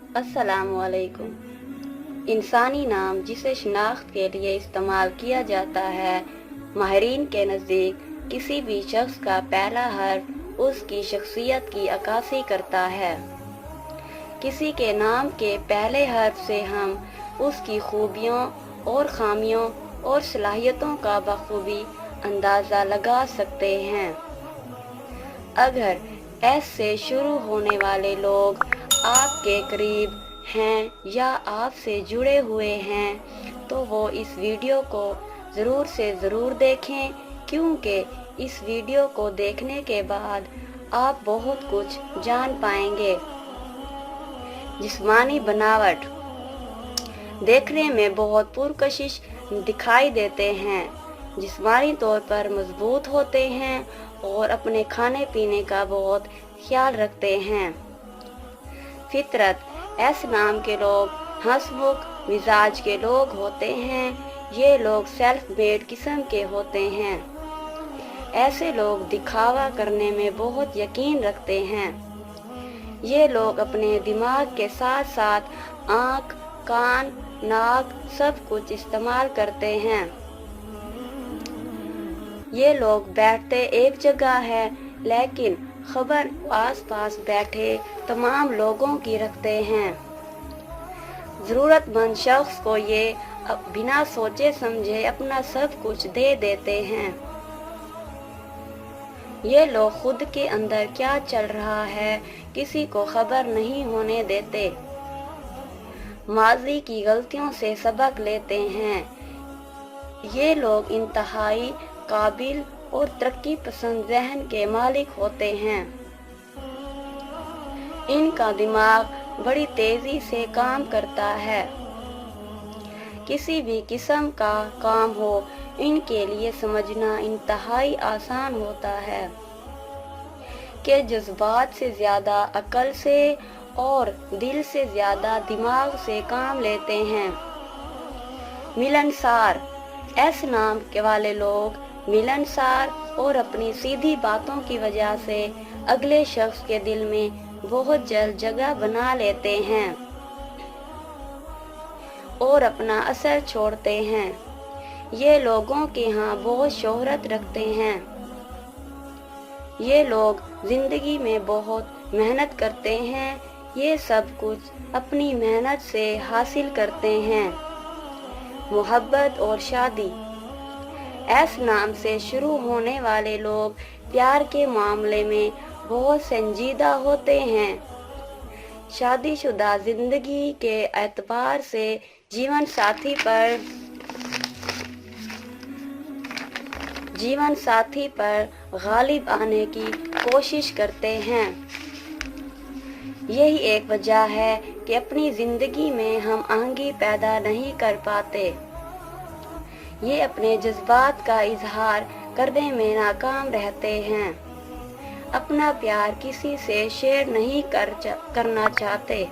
अस्सलामुअलैकुम। इंसानी नाम जिसे शनाख्त के लिए इस्तेमाल किया जाता है, माहिरीन के नज़दीक किसी भी शख्स का पहला हर्फ उसकी शख्सियत की अक्कासी करता है। किसी के नाम के पहले हर्फ से हम उसकी खूबियों और खामियों और सलाहियतों का बखूबी अंदाज़ा लगा सकते हैं। अगर एस से शुरू होने वाले लोग आपके करीब हैं या आपसे जुड़े हुए हैं तो वो इस वीडियो को ज़रूर से ज़रूर देखें, क्योंकि इस वीडियो को देखने के बाद आप बहुत कुछ जान पाएंगे। जिस्मानी बनावट देखने में बहुत पुरकशिश दिखाई देते हैं, जिस्मानी तौर पर मजबूत होते हैं और अपने खाने पीने का बहुत ख्याल रखते हैं। फितरत एस नाम के लोग हंसमुख मिजाज के लोग होते हैं। ये लोग सेल्फ मेड किस्म के होते हैं। ऐसे लोग दिखावा करने में बहुत यकीन रखते हैं। ये लोग अपने दिमाग के साथ साथ आँख, कान, नाक सब कुछ इस्तेमाल करते हैं। ये लोग बैठते एक जगह है लेकिन खबर आसपास बैठे तमाम लोगों की रखते हैं। ज़रूरतमंद शख्स को ये बिना सोचे समझे अपना सब कुछ दे देते हैं। ये लोग खुद के अंदर क्या चल रहा है किसी को खबर नहीं होने देते। माजी की गलतियों से सबक लेते हैं। ये लोग इंतहाई काबिल और तरक्की पसंद ज़हन के मालिक होते हैं। इनका दिमाग बड़ी तेज़ी से काम करता है। किसी भी किस्म का काम हो इनके लिए समझना इंतहाई आसान होता है कि जज्बात से ज़्यादा अक्ल से और दिल से ज़्यादा दिमाग से काम लेते हैं। मिलनसार एस नाम के वाले लोग मिलनसार और अपनी सीधी बातों की वजह से अगले शख्स के दिल में बहुत जल्द जगह बना लेते हैं और अपना असर छोड़ते हैं। ये लोगों के यहाँ बहुत शोहरत रखते हैं। ये लोग जिंदगी में बहुत मेहनत करते हैं। ये सब कुछ अपनी मेहनत से हासिल करते हैं। मोहब्बत और शादी एस नाम से शुरू होने वाले लोग प्यार के मामले में बहुत संजीदा होते हैं। शादीशुदा जिंदगी के एतबार से जीवन साथी पर गालिब आने की कोशिश करते हैं। यही एक वजह है कि अपनी जिंदगी में हम आहंगी पैदा नहीं कर पाते। ये अपने जज्बात का इजहार करने में नाकाम रहते हैं। अपना प्यार किसी से शेयर नहीं करना चाहते।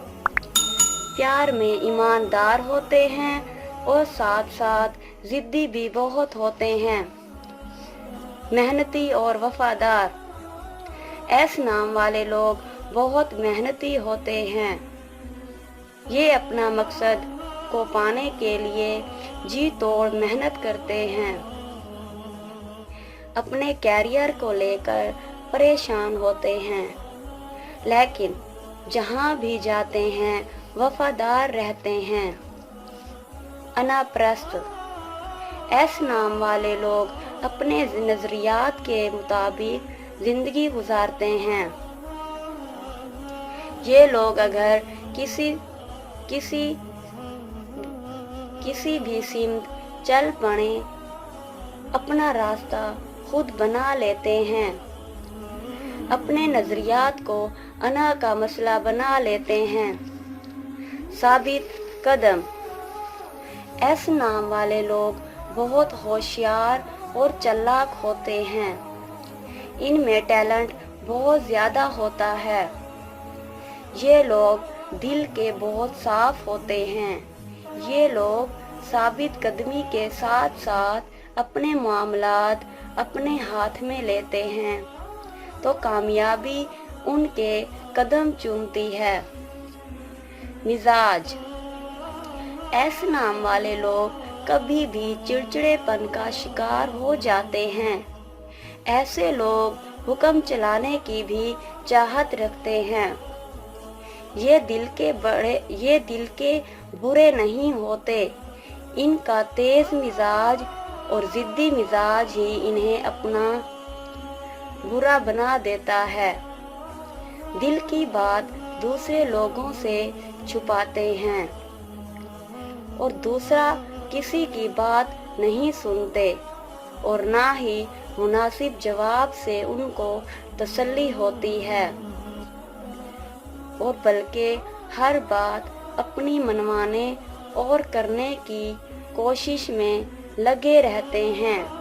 प्यार में ईमानदार होते हैं और साथ साथ जिद्दी भी बहुत होते हैं। मेहनती और वफादार एस नाम वाले लोग बहुत मेहनती होते हैं। ये अपना मकसद को पाने के लिए जी तोड़ मेहनत करते हैं। अपने कैरियर को लेकर परेशान होते हैं, लेकिन जहाँ भी जाते हैं वफादार रहते हैं। अनाप्रस्त एस नाम वाले लोग अपने नजरियात के मुताबिक जिंदगी गुजारते हैं। ये लोग अगर किसी भी सिमत चल पड़े अपना रास्ता खुद बना लेते हैं। अपने नजरियात को अना का मसला बना लेते हैं। साबित कदम एस नाम वाले लोग बहुत होशियार और चालाक होते हैं। इनमें टैलेंट बहुत ज़्यादा होता है। ये लोग दिल के बहुत साफ होते हैं। ये लोग साबित कदमी के साथ साथ अपने मामलात अपने हाथ में लेते हैं तो कामयाबी उनके कदम चूमती है। मिजाज। ऐसे नाम वाले लोग कभी भी चिड़चिड़ेपन का शिकार हो जाते हैं। ऐसे लोग हुक्म चलाने की भी चाहत रखते हैं। ये दिल के बुरे नहीं होते। इनका तेज मिजाज और जिद्दी मिजाज ही इन्हें अपना बुरा बना देता है। दिल की बात दूसरे लोगों से छुपाते हैं और दूसरा किसी की बात नहीं सुनते और ना ही मुनासिब जवाब से उनको तसल्ली होती है, और बल्कि हर बात अपनी मनवाने और करने की कोशिश में लगे रहते हैं।